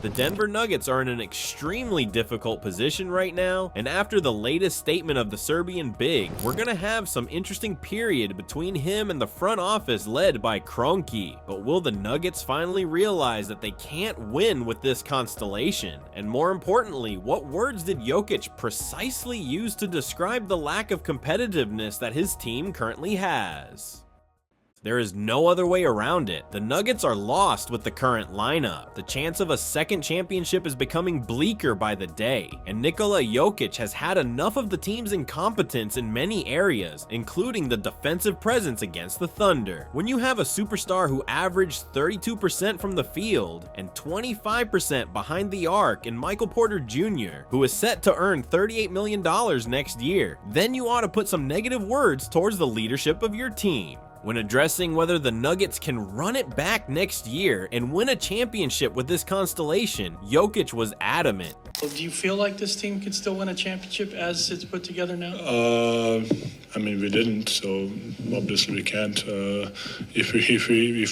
The Denver Nuggets are in an extremely difficult position right now, and after the latest statement of the Serbian big, we're gonna have some interesting period between him and the front office led by Kroenke. But will the Nuggets finally realize that they can't win with this constellation? And more importantly, what words did Jokic precisely use to describe the lack of competitiveness that his team currently has? There is no other way around it. The Nuggets are lost with the current lineup. The chance of a second championship is becoming bleaker by the day, and Nikola Jokic has had enough of the team's incompetence in many areas, including the defensive presence against the Thunder. When you have a superstar who averaged 32% from the field and 25% behind the arc in Michael Porter Jr., who is set to earn $38 million next year, then you ought to put some negative words towards the leadership of your team. When addressing whether the Nuggets can run it back next year and win a championship with this constellation, Jokic was adamant. Do you feel like this team can still win a championship as it's put together now? I mean, we didn't, so obviously we can't. If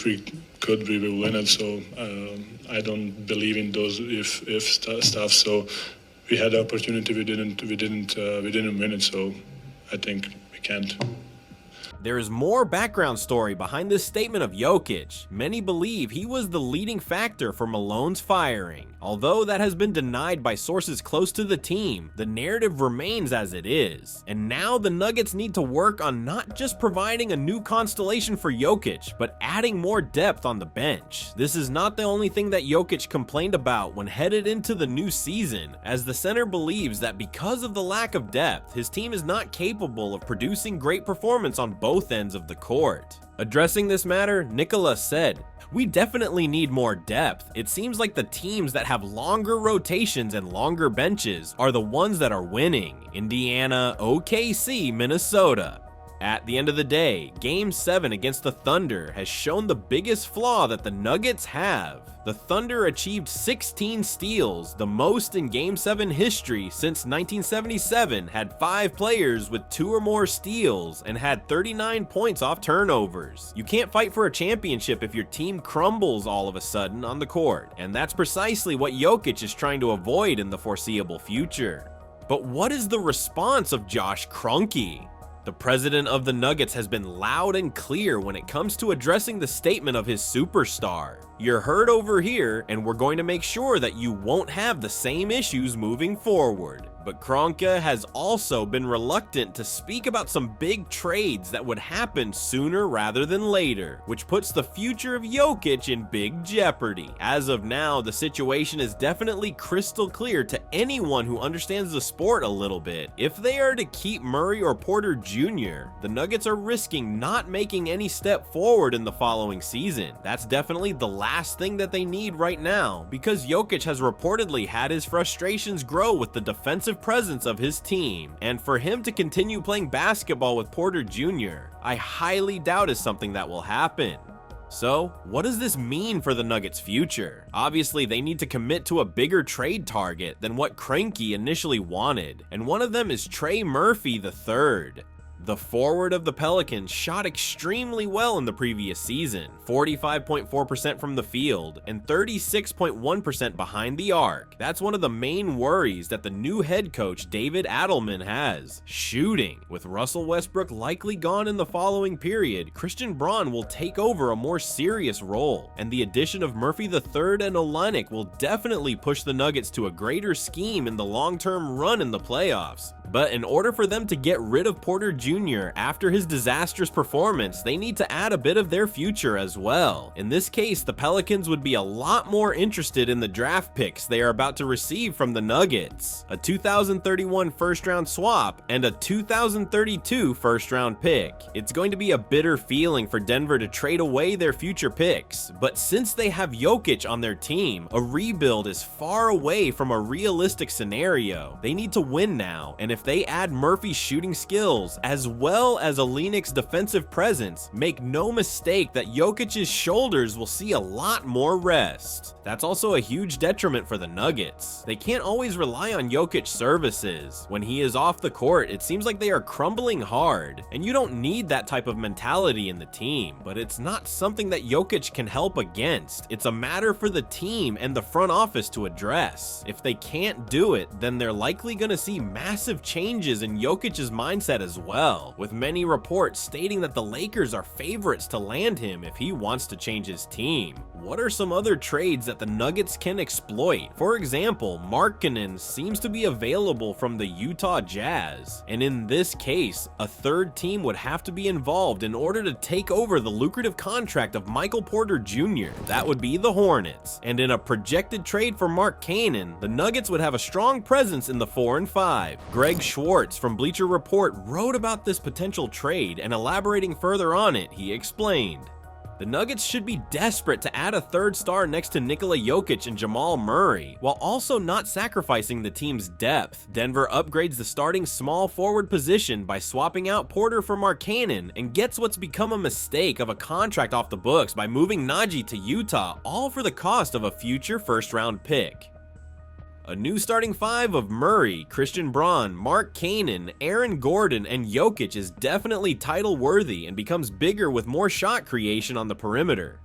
we could, we will win it. So I don't believe in those if stuff. So we had the opportunity, we didn't win it. So I think we can't. There is more background story behind this statement of Jokic. Many believe he was the leading factor for Malone's firing. Although that has been denied by sources close to the team, the narrative remains as it is. And now the Nuggets need to work on not just providing a new constellation for Jokic, but adding more depth on the bench. This is not the only thing that Jokic complained about when headed into the new season, as the center believes that because of the lack of depth, his team is not capable of producing great performance on both ends of the court. Addressing this matter, Nikola said, "We definitely need more depth. It seems like the teams that have longer rotations and longer benches are the ones that are winning. Indiana, OKC, Minnesota." At the end of the day, Game 7 against the Thunder has shown the biggest flaw that the Nuggets have. The Thunder achieved 16 steals, the most in Game 7 history since 1977, had 5 players with 2 or more steals, and had 39 points off turnovers. You can't fight for a championship if your team crumbles all of a sudden on the court, and that's precisely what Jokic is trying to avoid in the foreseeable future. But what is the response of Josh Kroenke? The president of the Nuggets has been loud and clear when it comes to addressing the statement of his superstar. You're heard over here, and we're going to make sure that you won't have the same issues moving forward. But Kroenke has also been reluctant to speak about some big trades that would happen sooner rather than later, which puts the future of Jokic in big jeopardy. As of now, the situation is definitely crystal clear to anyone who understands the sport a little bit. If they are to keep Murray or Porter Jr., the Nuggets are risking not making any step forward in the following season. That's definitely the last thing that they need right now, because Jokic has reportedly had his frustrations grow with the defensive presence of his team, and for him to continue playing basketball with Porter Jr., I highly doubt is something that will happen. So, what does this mean for the Nuggets' future? Obviously, they need to commit to a bigger trade target than what Kroenke initially wanted, and one of them is Trey Murphy III. The forward of the Pelicans shot extremely well in the previous season, 45.4% from the field and 36.1% behind the arc. That's one of the main worries that the new head coach David Adelman has. Shooting. With Russell Westbrook likely gone in the following period, Christian Braun will take over a more serious role, and the addition of Murphy III and Olynyk will definitely push the Nuggets to a greater scheme in the long-term run in the playoffs. But in order for them to get rid of Porter Jr. after his disastrous performance, they need to add a bit of their future as well. In this case, the Pelicans would be a lot more interested in the draft picks they are about to receive from the Nuggets. A 2031 first-round swap and a 2032 first-round pick. It's going to be a bitter feeling for Denver to trade away their future picks, but since they have Jokic on their team, a rebuild is far away from a realistic scenario. They need to win now, and if if they add Murphy's shooting skills as well as Olenek's defensive presence, make no mistake that Jokic's shoulders will see a lot more rest. That's also a huge detriment for the Nuggets. They can't always rely on Jokic's services. When he is off the court, it seems like they are crumbling hard, and you don't need that type of mentality in the team, but it's not something that Jokic can help against. It's a matter for the team and the front office to address. If they can't do it, then they're likely going to see massive changes in Jokic's mindset as well, with many reports stating that the Lakers are favorites to land him if he wants to change his team. What are some other trades that the Nuggets can exploit? For example, Markkanen seems to be available from the Utah Jazz, and in this case, a third team would have to be involved in order to take over the lucrative contract of Michael Porter Jr. That would be the Hornets, and in a projected trade for Markkanen, the Nuggets would have a strong presence in the 4 and 5. Greg Schwartz from Bleacher Report wrote about this potential trade, and elaborating further on it, he explained, "The Nuggets should be desperate to add a third star next to Nikola Jokic and Jamal Murray, while also not sacrificing the team's depth. Denver upgrades the starting small forward position by swapping out Porter for Markkanen and gets what's become a mistake of a contract off the books by moving Najee to Utah, all for the cost of a future first-round pick. A new starting five of Murray, Christian Braun, Markkanen, Aaron Gordon, and Jokic is definitely title-worthy and becomes bigger with more shot creation on the perimeter.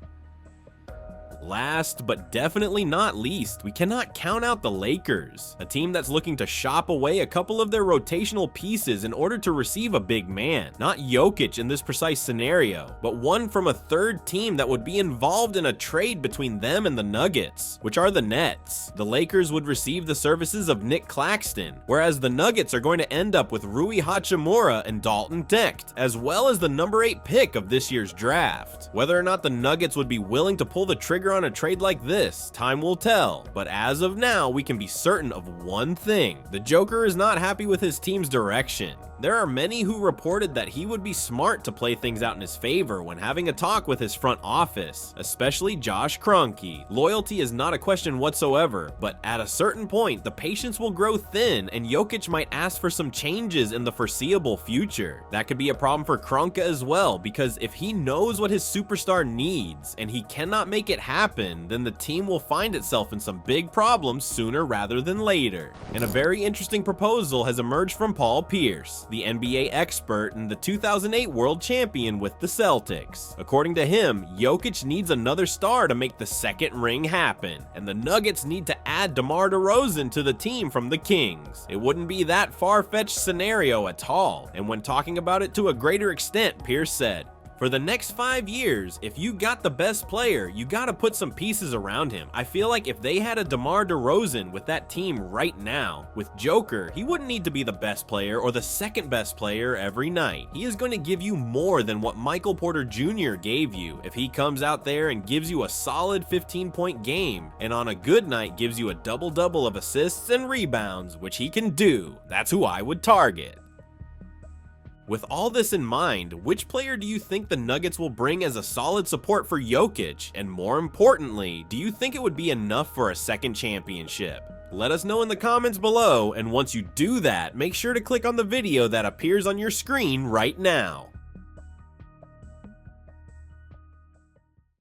Last, but definitely not least, we cannot count out the Lakers, a team that's looking to shop away a couple of their rotational pieces in order to receive a big man. Not Jokic in this precise scenario, but one from a third team that would be involved in a trade between them and the Nuggets, which are the Nets. The Lakers would receive the services of Nick Claxton, whereas the Nuggets are going to end up with Rui Hachimura and Dalton Knecht, as well as the number 8 pick of this year's draft. Whether or not the Nuggets would be willing to pull the trigger on a trade like this, time will tell, but as of now, we can be certain of one thing: the Joker is not happy with his team's direction. There are many who reported that he would be smart to play things out in his favor when having a talk with his front office, especially Josh Kroenke. Loyalty is not a question whatsoever, but at a certain point, the patience will grow thin and Jokic might ask for some changes in the foreseeable future. That could be a problem for Kroenke as well, because if he knows what his superstar needs and he cannot make it happen, then the team will find itself in some big problems sooner rather than later. And a very interesting proposal has emerged from Paul Pierce, the NBA expert and the 2008 world champion with the Celtics. According to him, Jokic needs another star to make the second ring happen, and the Nuggets need to add DeMar DeRozan to the team from the Kings. It wouldn't be that far-fetched scenario at all, and when talking about it to a greater extent, Pierce said, "For the next 5 years, if you got the best player, you gotta put some pieces around him. I feel like if they had a DeMar DeRozan with that team right now, with Joker, he wouldn't need to be the best player or the second best player every night. He is going to give you more than what Michael Porter Jr. gave you. If he comes out there and gives you a solid 15-point game, and on a good night gives you a double-double of assists and rebounds, which he can do, that's who I would target." With all this in mind, which player do you think the Nuggets will bring as a solid support for Jokic? And more importantly, do you think it would be enough for a second championship? Let us know in the comments below, and once you do that, make sure to click on the video that appears on your screen right now.